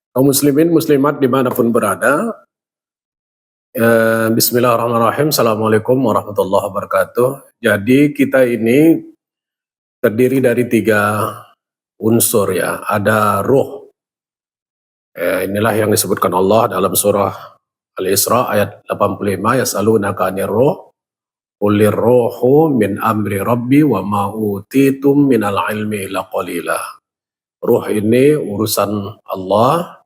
Kaum muslimin muslimat dimanapun berada, Bismillahirrahmanirrahim. Assalamualaikum warahmatullahi wabarakatuh. Jadi kita ini terdiri dari tiga unsur ya. Ada ruh, inilah yang disebutkan Allah dalam surah Al-Isra ayat 85, yas'alunaka 'anir ruh, qulir ruhu min amri rabbi wa ma utitum minal ilmi illa qalila. Ruh ini urusan Allah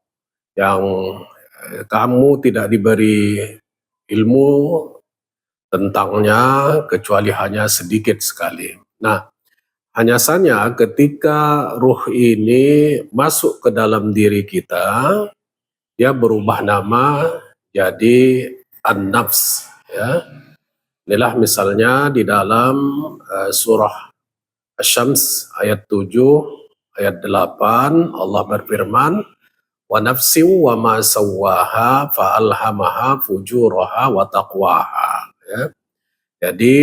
yang kamu tidak diberi ilmu tentangnya kecuali hanya sedikit sekali. Nah, hanya saja ketika ruh ini masuk ke dalam diri kita, dia berubah nama jadi an-nafs ya. Inilah misalnya di dalam surah Asy-Syams ayat 7, ayat 8 Allah berfirman, wa nafsin wa ma sawwaha fa alhamaha fujuraha wa taqwaha ya. Jadi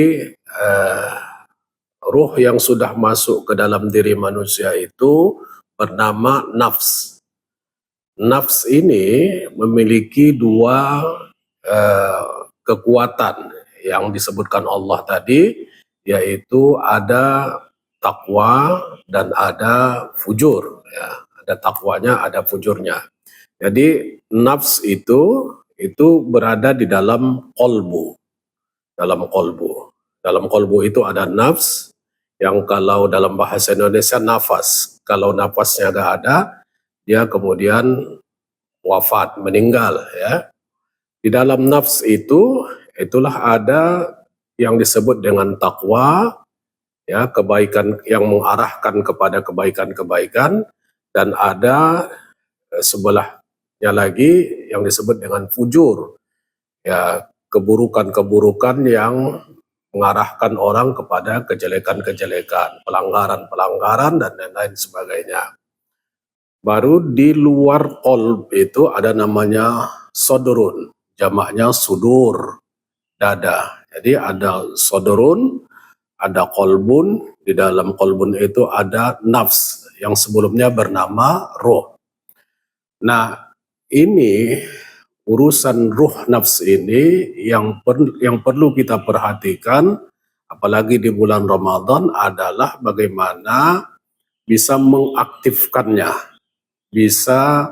ruh yang sudah masuk ke dalam diri manusia itu bernama nafs. Nafs ini memiliki dua kekuatan yang disebutkan Allah tadi, yaitu ada takwa dan ada fujur ya. Ada takwanya, ada fujurnya. Jadi nafs itu berada di dalam kolbu, dalam kolbu. Dalam kolbu itu ada nafs, yang kalau dalam bahasa Indonesia nafas. Kalau nafasnya gak ada, dia kemudian wafat, meninggal ya. Di dalam nafs itu, itulah ada yang disebut dengan takwa, ya, kebaikan yang mengarahkan kepada kebaikan-kebaikan, dan ada sebelahnya lagi yang disebut dengan fujur, ya, keburukan-keburukan yang mengarahkan orang kepada kejelekan-kejelekan, pelanggaran-pelanggaran dan lain-lain sebagainya. Baru di luar qalb itu ada namanya sodurun, jamaknya sudur, dada. Jadi ada sodurun, ada qalbun, di dalam qalbun itu ada nafs yang sebelumnya bernama ruh. Nah, ini urusan ruh nafs ini yang perlu kita perhatikan, apalagi di bulan Ramadan, adalah bagaimana bisa mengaktifkannya, bisa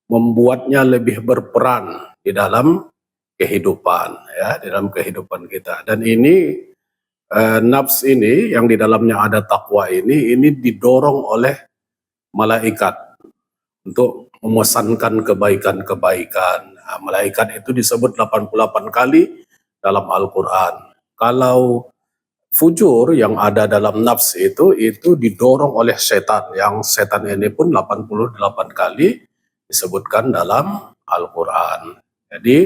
membuatnya lebih berperan di dalam kehidupan ya, di dalam kehidupan kita. Dan ini nafs ini yang di dalamnya ada takwa ini didorong oleh malaikat untuk memesankan kebaikan-kebaikan. Nah, malaikat itu disebut 88 kali dalam Al-Quran. Kalau fujur yang ada dalam nafs itu didorong oleh setan, yang setan ini pun 88 kali disebutkan dalam Al-Quran. Jadi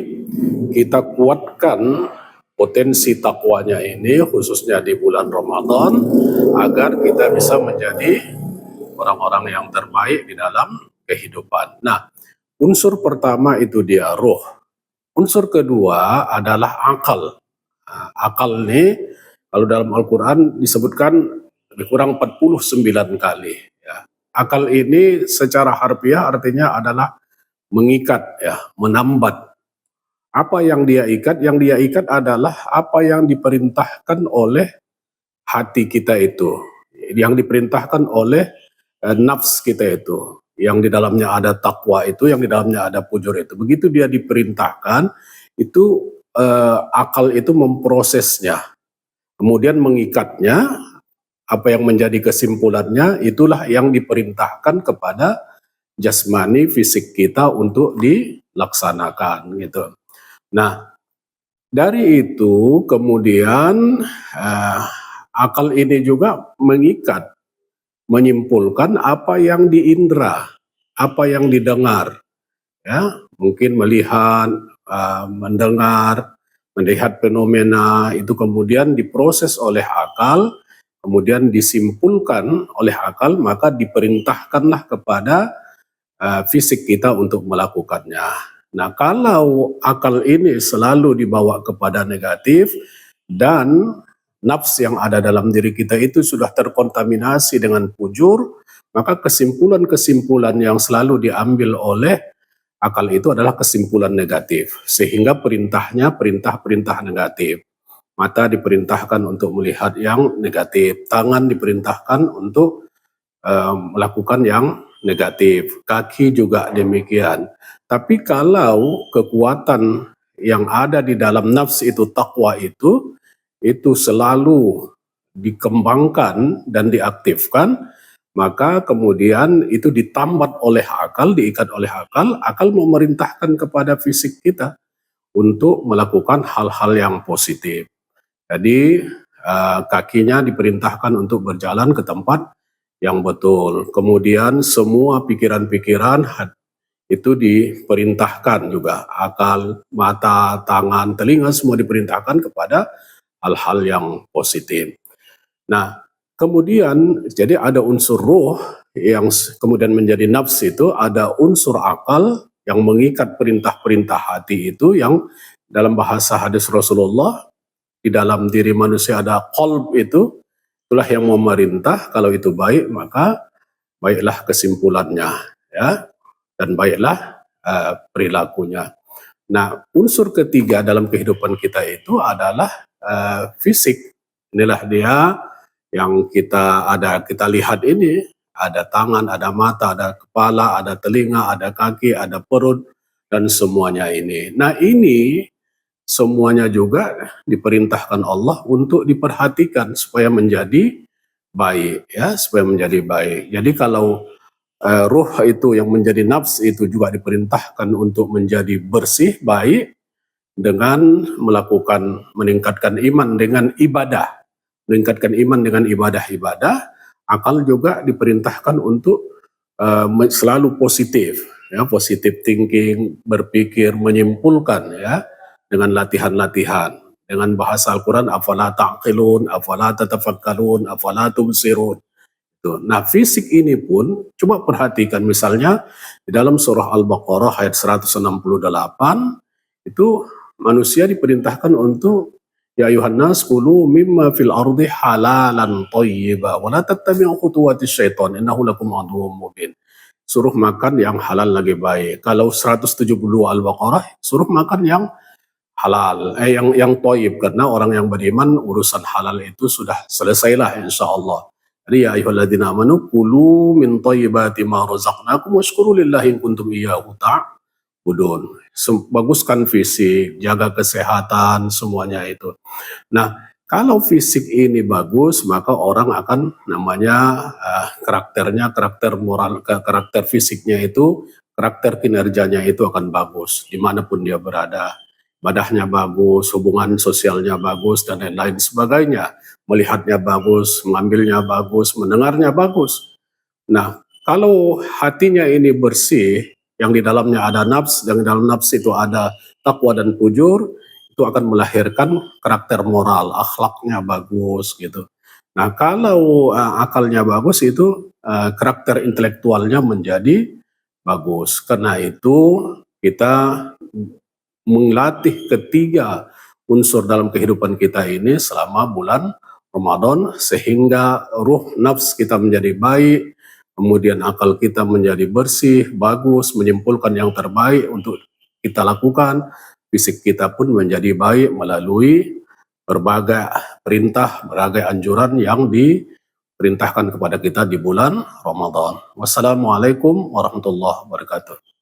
kita kuatkan potensi takwanya ini khususnya di bulan Ramadan agar kita bisa menjadi orang-orang yang terbaik di dalam kehidupan. Nah, unsur pertama itu dia ruh. Unsur kedua adalah akal. Nah, akal ini kalau dalam Al-Quran disebutkan lebih kurang 49 kali. Ya. Akal ini secara harfiah artinya adalah mengikat, ya, menambat. Apa yang dia ikat? Yang dia ikat adalah apa yang diperintahkan oleh hati kita itu, yang diperintahkan oleh nafs kita itu, yang di dalamnya ada takwa itu, yang di dalamnya ada fujur itu. Begitu dia diperintahkan, itu akal itu memprosesnya, kemudian mengikatnya. Apa yang menjadi kesimpulannya itulah yang diperintahkan kepada jasmani fisik kita untuk dilaksanakan gitu. Nah, dari itu kemudian akal ini juga mengikat, menyimpulkan apa yang diindra, apa yang didengar, ya, mungkin melihat, mendengar, melihat fenomena itu kemudian diproses oleh akal, kemudian disimpulkan oleh akal, maka diperintahkanlah kepada fisik kita untuk melakukannya. Nah, kalau akal ini selalu dibawa kepada negatif dan nafs yang ada dalam diri kita itu sudah terkontaminasi dengan fujur, maka kesimpulan-kesimpulan yang selalu diambil oleh akal itu adalah kesimpulan negatif, sehingga perintahnya perintah-perintah negatif. Mata diperintahkan untuk melihat yang negatif, tangan diperintahkan untuk melakukan yang negatif, kaki juga demikian. Tapi kalau kekuatan yang ada di dalam nafs itu, takwa itu selalu dikembangkan dan diaktifkan, maka kemudian itu ditambat oleh akal, diikat oleh akal, akal memerintahkan kepada fisik kita untuk melakukan hal-hal yang positif. Jadi kakinya diperintahkan untuk berjalan ke tempat yang betul. Kemudian semua pikiran-pikiran itu diperintahkan juga. Akal, mata, tangan, telinga semua diperintahkan kepada hal-hal yang positif. Nah, kemudian jadi ada unsur ruh yang kemudian menjadi nafs, itu ada unsur akal yang mengikat perintah-perintah hati itu, yang dalam bahasa hadis Rasulullah, di dalam diri manusia ada qalb, itulah yang memerintah. Kalau itu baik maka baiklah kesimpulannya, ya, dan baiklah perilakunya. Nah, unsur ketiga dalam kehidupan kita itu adalah fisik. Inilah dia yang kita lihat ini, ada tangan, ada mata, ada kepala, ada telinga, ada kaki, ada perut, dan semuanya ini. Nah, ini semuanya juga diperintahkan Allah untuk diperhatikan supaya menjadi baik, ya, supaya menjadi baik. Jadi kalau ruh itu yang menjadi nafs itu juga diperintahkan untuk menjadi bersih, baik, dengan meningkatkan iman dengan ibadah, meningkatkan iman dengan ibadah-ibadah. Akal juga diperintahkan untuk selalu positif, ya, positive thinking, berpikir, menyimpulkan, ya, dengan latihan-latihan. Dengan bahasa Al-Quran, afala ta'qilun, afala tatafakkarun, afala tubsirun. Nah, fisik ini pun coba perhatikan, misalnya di dalam surah Al-Baqarah ayat 168 itu manusia diperintahkan untuk ya ayuhan nas kulu mimma fil ardi halalan thayyiba wa la tattabi'u khutuwatis syaitan innahu lakum aduwwum mubin. Suruh makan yang halal lagi baik. Kalau 172 Al-Baqarah suruh makan yang halal, yang thayyib, karena orang yang beriman urusan halal itu sudah selesailah insyaallah. Jadi ya ayyuhalladzina amanu kulu min thayyibati ma razaqnakum washkuru lillahi in kuntum iyyahu ta'budun. Baguskan fisik, jaga kesehatan, semuanya itu. Nah, kalau fisik ini bagus, maka orang akan namanya karakternya, karakter moral, karakter fisiknya itu, karakter kinerjanya itu akan bagus dimanapun dia berada. Ibadahnya bagus, hubungan sosialnya bagus, dan lain-lain sebagainya. Melihatnya bagus, mengambilnya bagus, mendengarnya bagus. Nah, kalau hatinya ini bersih, yang di dalamnya ada nafs, yang di dalam nafs itu ada takwa dan fujur, itu akan melahirkan karakter moral, akhlaknya bagus gitu. Nah, kalau akalnya bagus itu karakter intelektualnya menjadi bagus. Karena itu kita melatih ketiga unsur dalam kehidupan kita ini selama bulan Ramadan, sehingga ruh nafs kita menjadi baik, kemudian akal kita menjadi bersih, bagus, menyimpulkan yang terbaik untuk kita lakukan, fisik kita pun menjadi baik melalui berbagai perintah, berbagai anjuran yang diperintahkan kepada kita di bulan Ramadan. Wassalamualaikum warahmatullahi wabarakatuh.